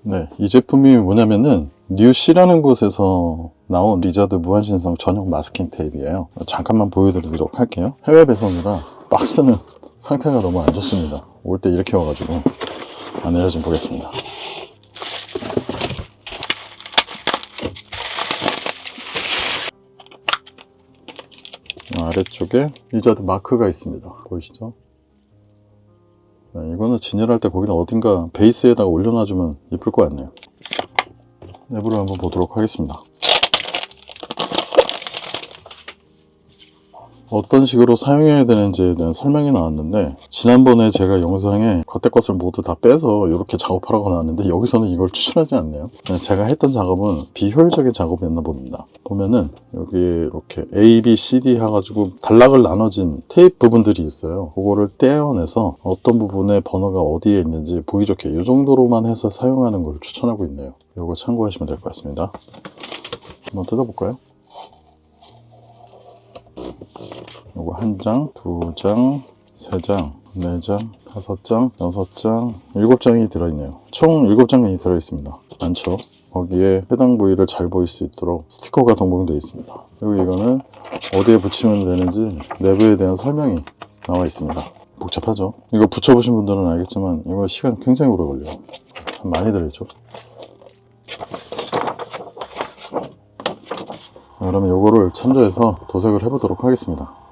네, 이 제품이 뭐냐면은 뉴C라는 곳에서 나온 리자드 무한신성 전용 마스킹 테이프예요. 잠깐만 보여드리도록 할게요. 해외 배송이라 박스는 상태가 너무 안 좋습니다. 올 때 이렇게 와가지고 안내를 좀 보겠습니다. 아래쪽에 리자드 마크가 있습니다. 보이시죠? 네, 이거는 진열할 때 거기다 어딘가 베이스에다가 올려놔주면 이쁠 것 같네요. 내부를 한번 보도록 하겠습니다. 어떤 식으로 사용해야 되는지에 대한 설명이 나왔는데, 지난번에 제가 영상에 겉에 것을 모두 다 빼서 이렇게 작업하라고 나왔는데 여기서는 이걸 추천하지 않네요. 제가 했던 작업은 비효율적인 작업이었나 봅니다. 보면은 여기 이렇게 A, B, C, D 해가지고 단락을 나눠진 테이프 부분들이 있어요. 그거를 떼어내서 어떤 부분에 번호가 어디에 있는지 보기 좋게 이 정도로만 해서 사용하는 걸 추천하고 있네요. 이거 참고하시면 될 것 같습니다. 한번 뜯어볼까요? 요거 한 장, 두 장, 세 장, 네 장, 다섯 장, 여섯 장, 일곱 장이 들어있네요. 총 7장이 들어있습니다. 많죠? 거기에 해당 부위를 잘 보일 수 있도록 스티커가 동봉되어 있습니다. 그리고 이거는 어디에 붙이면 되는지 내부에 대한 설명이 나와 있습니다. 복잡하죠? 이거 붙여보신 분들은 알겠지만 이거 시간 굉장히 오래 걸려요. 참 많이 들어있죠? 그러면 이거를 참조해서 도색을 해보도록 하겠습니다.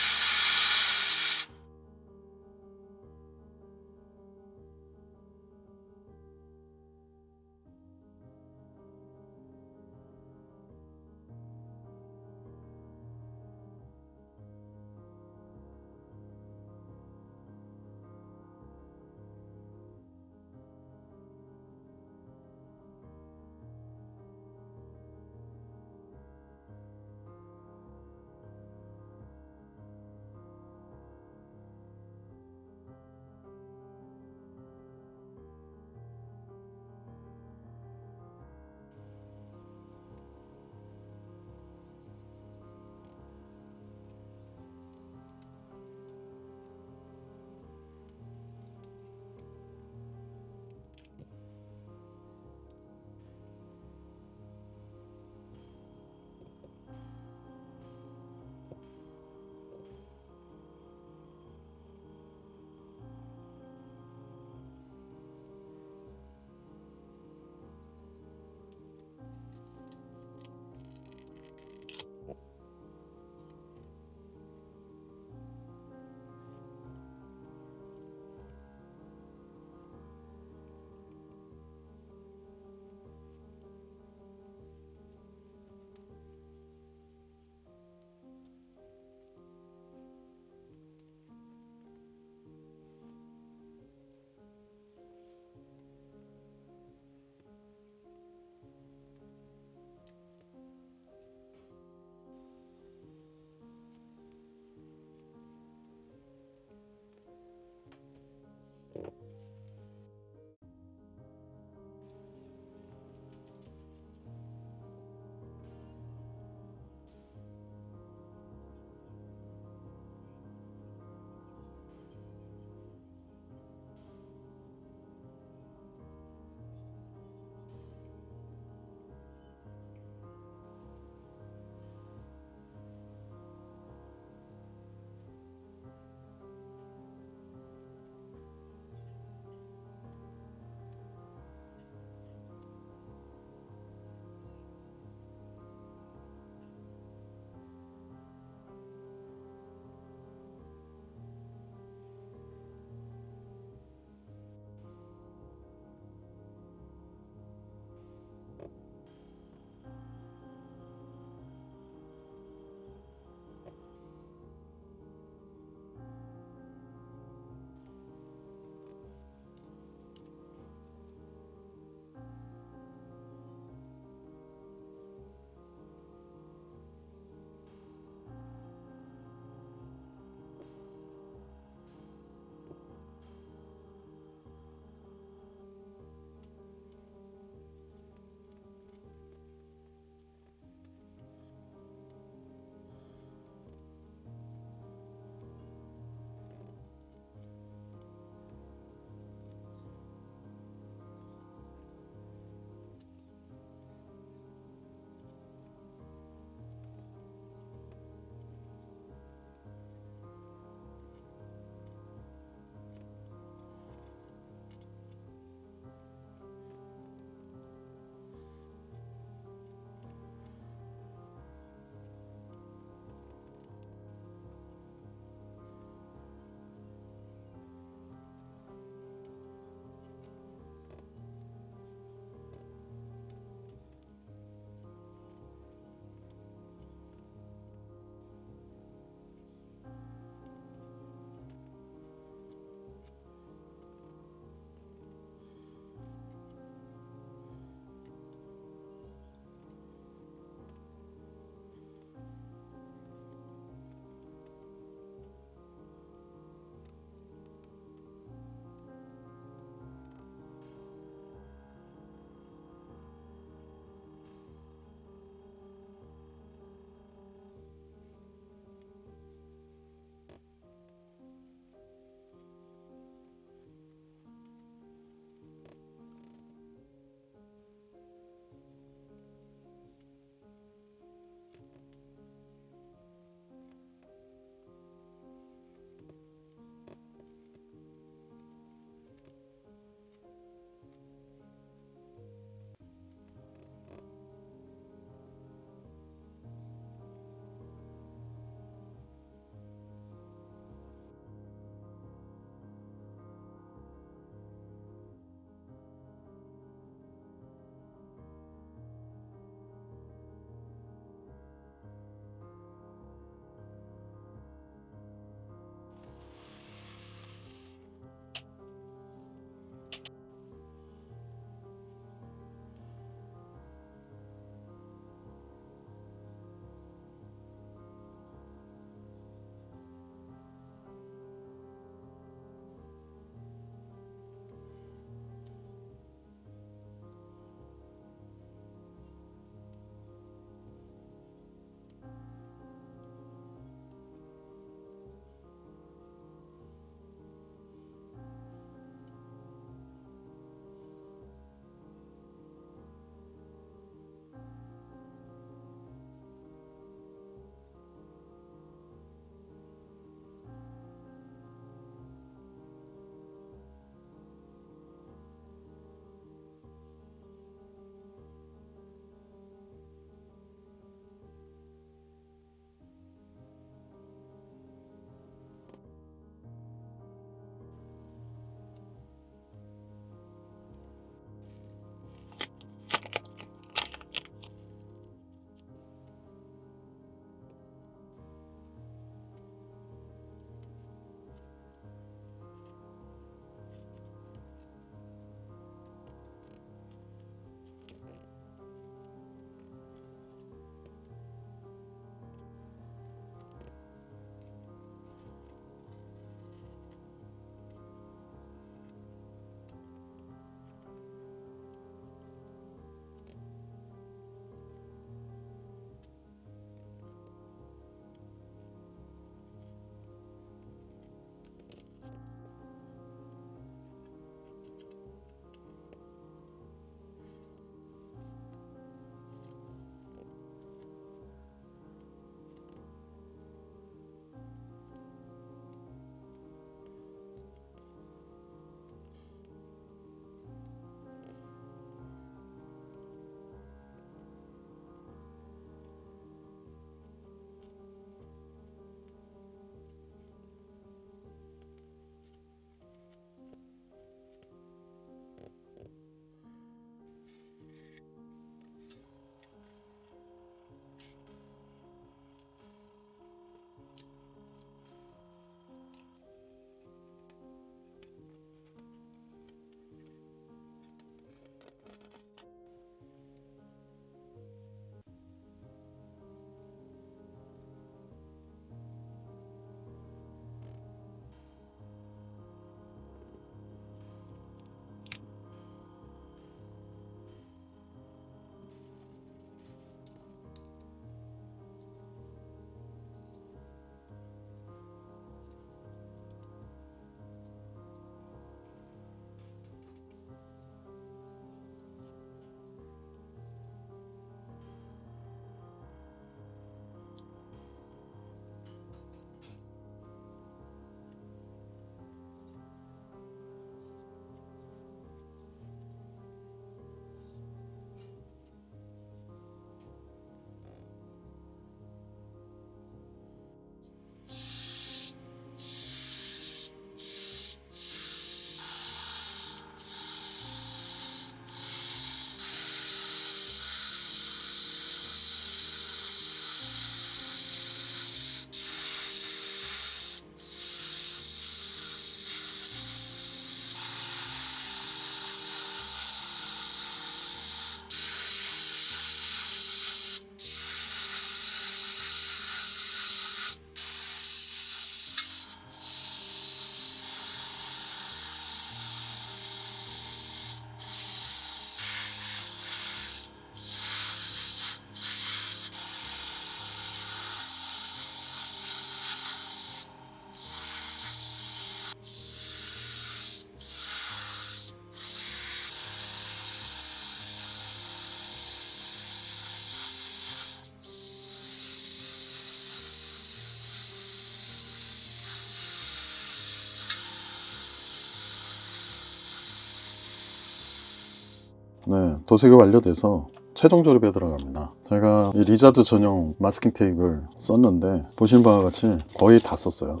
네, 도색이 완료돼서 최종 조립에 들어갑니다. 제가 이 리자드 전용 마스킹 테이프를 썼는데 보시는 바와 같이 거의 다 썼어요.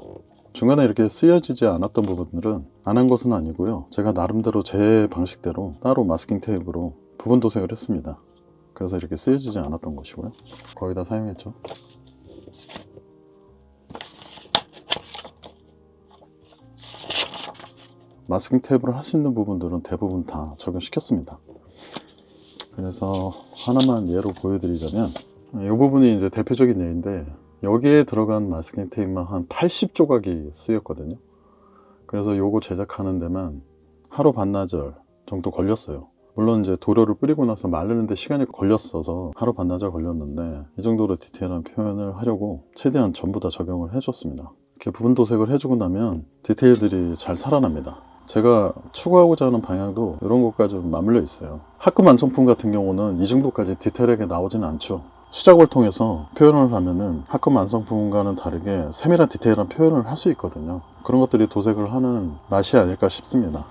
중간에 이렇게 쓰여지지 않았던 부분들은 안 한 것은 아니고요. 제가 나름대로 제 방식대로 따로 마스킹 테이프로 부분 도색을 했습니다. 그래서 이렇게 쓰여지지 않았던 것이고요. 거의 다 사용했죠. 마스킹 테이프를 할 수 있는 부분들은 대부분 다 적용시켰습니다. 그래서 하나만 예로 보여드리자면 이 부분이 이제 대표적인 예인데 여기에 들어간 마스킹 테이프만 한 80조각이 쓰였거든요. 그래서 요거 제작하는 데만 하루 반나절 정도 걸렸어요. 물론 이제 도료를 뿌리고 나서 마르는데 시간이 걸렸어서 하루 반나절 걸렸는데 이 정도로 디테일한 표현을 하려고 최대한 전부 다 적용을 해줬습니다. 이렇게 부분 도색을 해주고 나면 디테일들이 잘 살아납니다. 제가 추구하고자 하는 방향도 이런 것까지 맞물려 있어요. 하급 완성품 같은 경우는 이 정도까지 디테일하게 나오지는 않죠. 수작업을 통해서 표현을 하면은 하급 완성품과는 다르게 세밀한 디테일한 표현을 할 수 있거든요. 그런 것들이 도색을 하는 맛이 아닐까 싶습니다.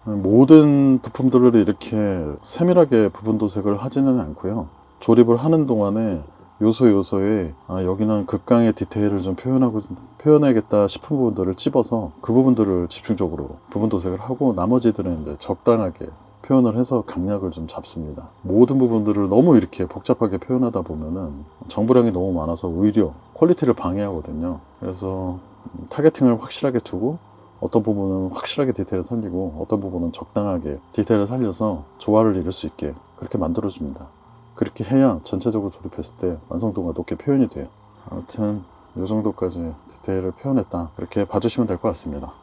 모든 부품들을 이렇게 세밀하게 부분 도색을 하지는 않고요. 조립을 하는 동안에 요소에 여기는 극강의 디테일을 좀 표현해야겠다 싶은 부분들을 찝어서 그 부분들을 집중적으로 부분 도색을 하고 나머지들은 이제 적당하게 표현을 해서 강약을 좀 잡습니다. 모든 부분들을 너무 이렇게 복잡하게 표현하다 보면은 정보량이 너무 많아서 오히려 퀄리티를 방해하거든요. 그래서 타겟팅을 확실하게 두고 어떤 부분은 확실하게 디테일을 살리고 어떤 부분은 적당하게 디테일을 살려서 조화를 이룰 수 있게 그렇게 만들어줍니다. 그렇게 해야 전체적으로 조립했을 때 완성도가 높게 표현이 돼요. 아무튼 이 정도까지 디테일을 표현했다, 그렇게 봐주시면 될 것 같습니다.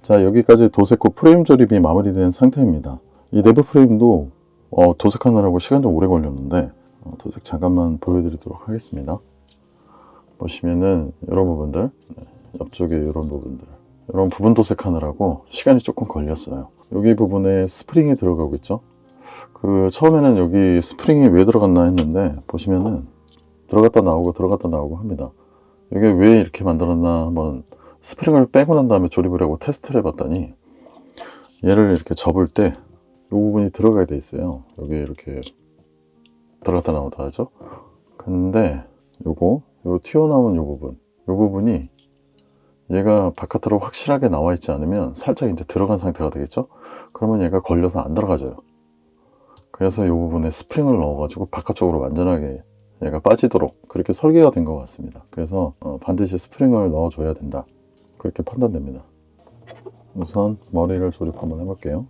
자, 여기까지 도색 후 프레임 조립이 마무리된 상태입니다. 이 내부 프레임도 도색하느라고 시간 좀 오래 걸렸는데 도색 잠깐만 보여드리도록 하겠습니다. 보시면은 이런 부분들, 옆쪽에 이런 부분들, 이런 부분 도색하느라고 시간이 조금 걸렸어요. 여기 부분에 스프링이 들어가고 있죠. 처음에는 여기 스프링이 왜 들어갔나 했는데 보시면은 들어갔다 나오고 합니다. 이게 왜 이렇게 만들었나 한번 스프링을 빼고 난 다음에 조립을 하고 테스트를 해봤더니 얘를 이렇게 접을 때 이 부분이 들어가야 돼 있어요. 여기 이렇게 들어갔다 나오다 하죠. 근데 요 튀어나온 요 부분이 얘가 바깥으로 확실하게 나와 있지 않으면 살짝 이제 들어간 상태가 되겠죠. 그러면 얘가 걸려서 안 들어가져요. 그래서 이 부분에 스프링을 넣어가지고 바깥쪽으로 완전하게 얘가 빠지도록 그렇게 설계가 된 것 같습니다. 그래서 반드시 스프링을 넣어줘야 된다, 그렇게 판단됩니다. 우선 머리를 조립 한번 해볼게요.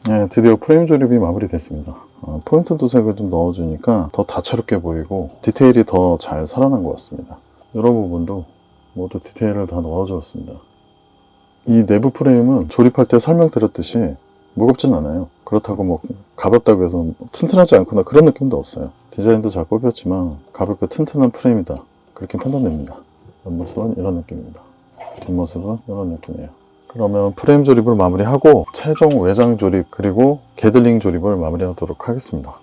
네, 드디어 프레임 조립이 마무리됐습니다. 포인트 도색을 좀 넣어주니까 더 다채롭게 보이고 디테일이 더 잘 살아난 것 같습니다. 이런 부분도 모두 디테일을 다 넣어주었습니다. 이 내부 프레임은 조립할 때 설명드렸듯이 무겁진 않아요. 그렇다고 뭐 가볍다고 해서 튼튼하지 않거나 그런 느낌도 없어요. 디자인도 잘 뽑혔지만 가볍고 튼튼한 프레임이다, 그렇게 판단됩니다. 옆모습은 이런 느낌입니다. 뒷모습은 이런 느낌이에요. 그러면 프레임 조립을 마무리하고 최종 외장 조립 그리고 게들링 조립을 마무리하도록 하겠습니다.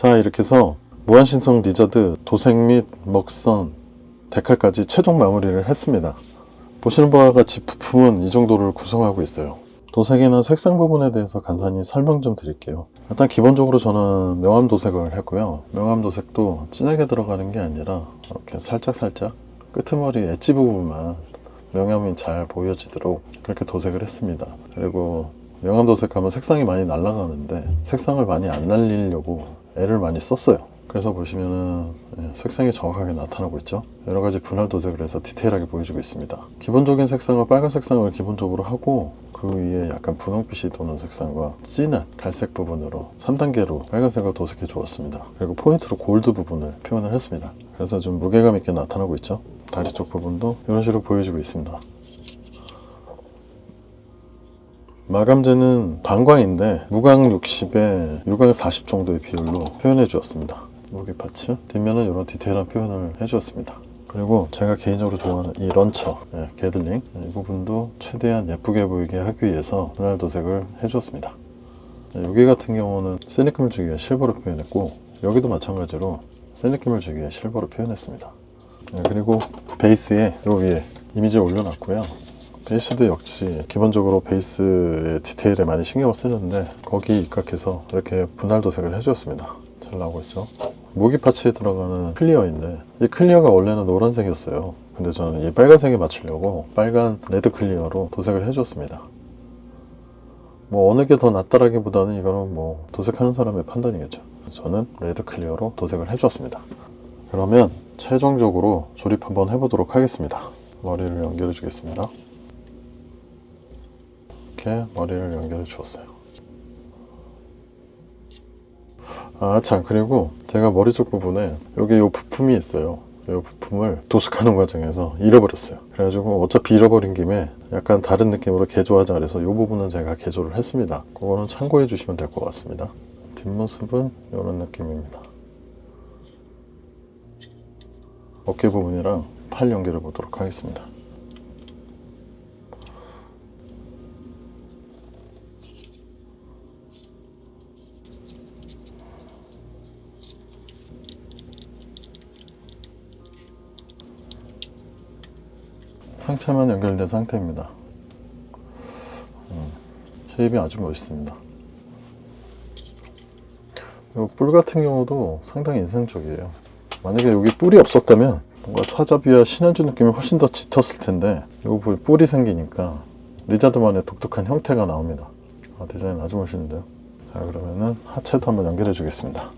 자, 이렇게 해서 무한신성 리자드 도색 및 먹선 데칼까지 최종 마무리를 했습니다. 보시는 바와 같이 부품은 이 정도를 구성하고 있어요. 도색이나 색상 부분에 대해서 간단히 설명 좀 드릴게요. 일단 기본적으로 저는 명암 도색을 했고요. 명암 도색도 진하게 들어가는 게 아니라 이렇게 살짝살짝 끄트머리 엣지 부분만 명암이 잘 보여지도록 그렇게 도색을 했습니다. 그리고 명암 도색하면 색상이 많이 날아가는데 색상을 많이 안 날리려고 애를 많이 썼어요. 그래서 보시면은 색상이 정확하게 나타나고 있죠. 여러가지 분할 도색을 해서 디테일하게 보여주고 있습니다. 기본적인 색상은 빨간 색상을 기본적으로 하고 그 위에 약간 분홍빛이 도는 색상과 진한 갈색 부분으로 3단계로 빨간색을 도색해 주었습니다. 그리고 포인트로 골드 부분을 표현을 했습니다. 그래서 좀 무게감 있게 나타나고 있죠. 다리 쪽 부분도 이런 식으로 보여주고 있습니다. 마감재는 반광인데 무광 60에 유광 40 정도의 비율로 표현해 주었습니다. 무게 파츠 뒷면은 이런 디테일한 표현을 해 주었습니다. 그리고 제가 개인적으로 좋아하는 이 런처 게들링 이 부분도 최대한 예쁘게 보이게 하기 위해서 분할 도색을 해 주었습니다. 여기 같은 경우는 센 느낌을 주기 위해 실버로 표현했고 여기도 마찬가지로 센 느낌을 주기 위해 실버로 표현했습니다. 그리고 베이스에 요 위에 이미지를 올려놨고요. 베이스도 역시 기본적으로 베이스의 디테일에 많이 신경을 쓰는데 거기 입각해서 이렇게 분할 도색을 해주었습니다. 잘 나오고 있죠. 무기 파츠에 들어가는 클리어인데 이 클리어가 원래는 노란색이었어요. 근데 저는 이 빨간색에 맞추려고 빨간 레드 클리어로 도색을 해줬습니다. 뭐 어느 게 더 낫다라기보다는 이거는 뭐 도색하는 사람의 판단이겠죠. 저는 레드 클리어로 도색을 해줬습니다. 그러면 최종적으로 조립 한번 해보도록 하겠습니다. 머리를 연결해 주겠습니다. 이렇게 머리를 연결해 주었어요. 참, 그리고 제가 머리 쪽 부분에 여기 이 부품이 있어요. 이 부품을 도색하는 과정에서 잃어버렸어요. 그래가지고 어차피 잃어버린 김에 약간 다른 느낌으로 개조하자 그래서 이 부분은 제가 개조를 했습니다. 그거는 참고해 주시면 될 것 같습니다. 뒷모습은 이런 느낌입니다. 어깨 부분이랑 팔 연결해 보도록 하겠습니다. 상체만 연결된 상태입니다. 쉐입이 아주 멋있습니다. 이 뿔 같은 경우도 상당히 인상적이에요. 만약에 여기 뿔이 없었다면 뭔가 사자비와 신현주 느낌이 훨씬 더 짙었을 텐데 이 뿔이 생기니까 리자드만의 독특한 형태가 나옵니다. 디자인 아주 멋있는데요. 자, 그러면은 하체도 한번 연결해 주겠습니다.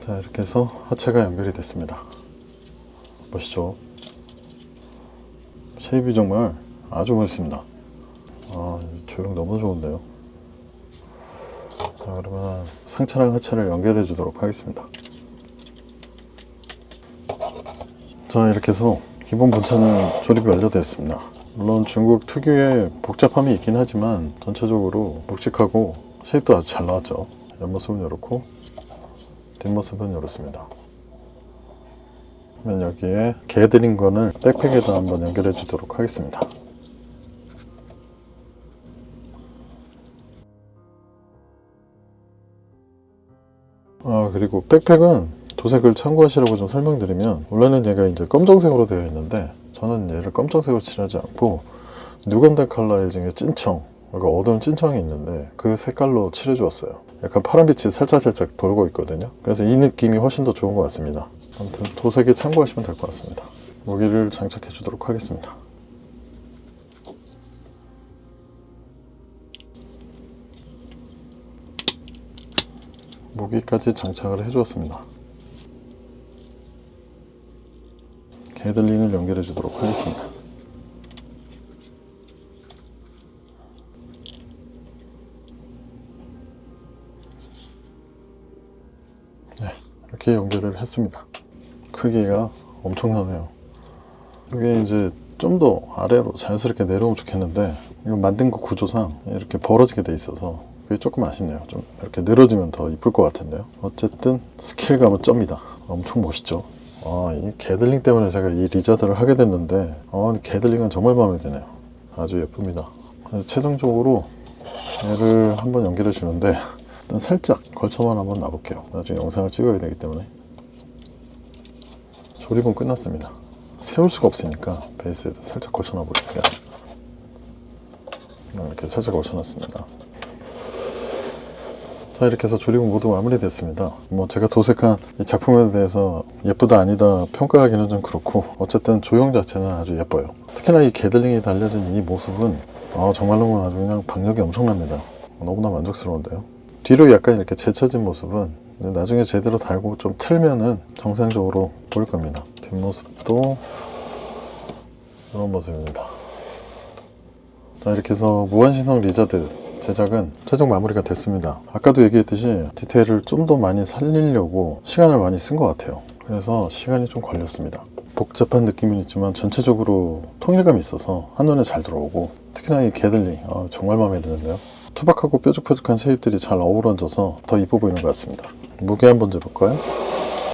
자, 이렇게 해서 하체가 연결이 됐습니다. 멋있죠? 쉐입이 정말 아주 멋있습니다. 조형 너무 좋은데요. 자, 그러면 상체랑 하체를 연결해 주도록 하겠습니다. 자, 이렇게 해서 기본 본체는 조립이 완료되었습니다. 물론 중국 특유의 복잡함이 있긴 하지만 전체적으로 묵직하고 쉐입도 아주 잘 나왔죠. 옆모습은 이렇고 뒷모습은 이렇습니다. 그러면 여기에 개드린 거를 백팩에다 한번 연결해 주도록 하겠습니다. 그리고 백팩은 도색을 참고하시라고 좀 설명드리면 원래는 얘가 이제 검정색으로 되어 있는데 저는 얘를 검정색으로 칠하지 않고 누건데 컬러의 중에 찐청, 그러니까 어두운 찐청이 있는데 그 색깔로 칠해 주었어요. 약간 파란빛이 살짝살짝 돌고 있거든요. 그래서 이 느낌이 훨씬 더 좋은 것 같습니다. 아무튼 도색에 참고하시면 될 것 같습니다. 무기를 장착해 주도록 하겠습니다. 무기까지 장착을 해 주었습니다. 게들링을 연결해 주도록 하겠습니다. 네, 이렇게 연결을 했습니다. 크기가 엄청나네요. 이게 이제 좀 더 아래로 자연스럽게 내려오면 좋겠는데 이거 만든 거 구조상 이렇게 벌어지게 돼 있어서 그게 조금 아쉽네요. 좀 이렇게 늘어지면 더 이쁠 것 같은데요. 어쨌든 스케일감은 쩝니다. 엄청 멋있죠. 이 게들링 때문에 제가 이 리자드를 하게 됐는데 게들링은 정말 마음에 드네요. 아주 예쁩니다. 그래서 최종적으로 얘를 한번 연기를 주는데 일단 살짝 걸쳐만 한번 놔볼게요. 나중에 영상을 찍어야 되기 때문에. 조립은 끝났습니다. 세울 수가 없으니까 베이스에다 살짝 걸쳐놔 보겠습니다. 이렇게 살짝 걸쳐놨습니다. 자, 이렇게 해서 조립은 모두 마무리됐습니다. 제가 도색한 이 작품에 대해서 예쁘다 아니다 평가하기는 좀 그렇고, 어쨌든 조형 자체는 아주 예뻐요. 특히나 이 게들링이 달려진 이 모습은 정말로 아주 그냥 박력이 엄청납니다. 너무나 만족스러운데요. 뒤로 약간 이렇게 제쳐진 모습은 나중에 제대로 달고 좀 틀면은 정상적으로 보일 겁니다. 뒷모습도 이런 모습입니다. 자, 이렇게 해서 무한신성 리자드 제작은 최종 마무리가 됐습니다. 아까도 얘기했듯이 디테일을 좀 더 많이 살리려고 시간을 많이 쓴 것 같아요. 그래서 시간이 좀 걸렸습니다. 복잡한 느낌은 있지만 전체적으로 통일감이 있어서 한눈에 잘 들어오고, 특히나 이 게들링 정말 마음에 드는데요. 투박하고 뾰족뾰족한 쉐입들이 잘 어우러져서 더 이뻐 보이는 것 같습니다. 무게 한번 재볼까요?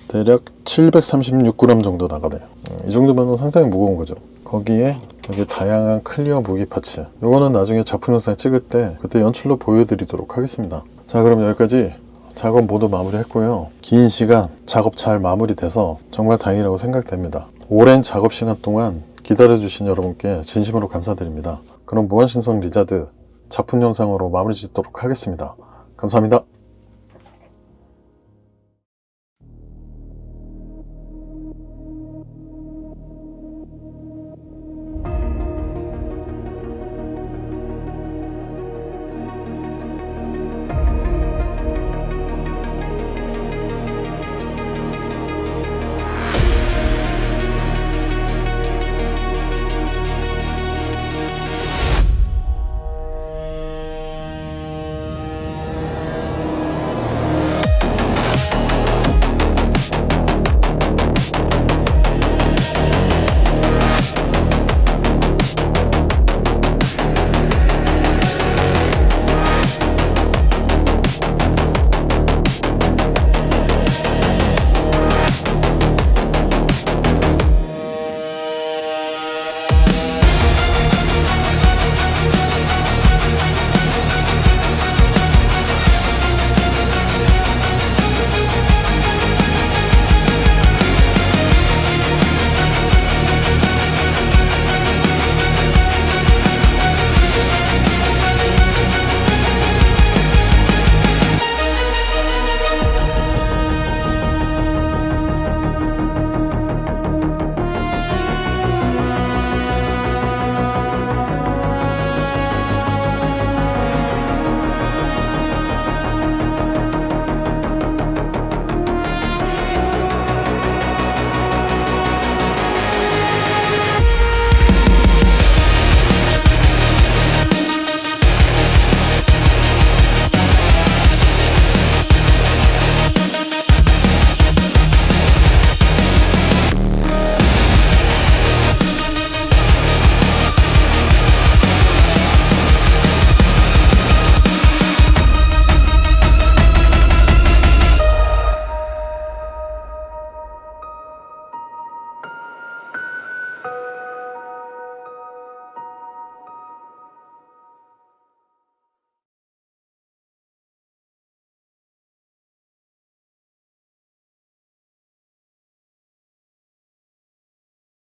대략 736g 정도 나가네요. 이 정도면 상당히 무거운 거죠. 거기에 여기 다양한 클리어 무기 파츠, 이거는 나중에 작품 영상 찍을 때 그때 연출로 보여드리도록 하겠습니다. 자, 그럼 여기까지 작업 모두 마무리했고요. 긴 시간 작업 잘 마무리돼서 정말 다행이라고 생각됩니다. 오랜 작업 시간 동안 기다려주신 여러분께 진심으로 감사드립니다. 그럼 무한신성 리자드 작품 영상으로 마무리 짓도록 하겠습니다. 감사합니다.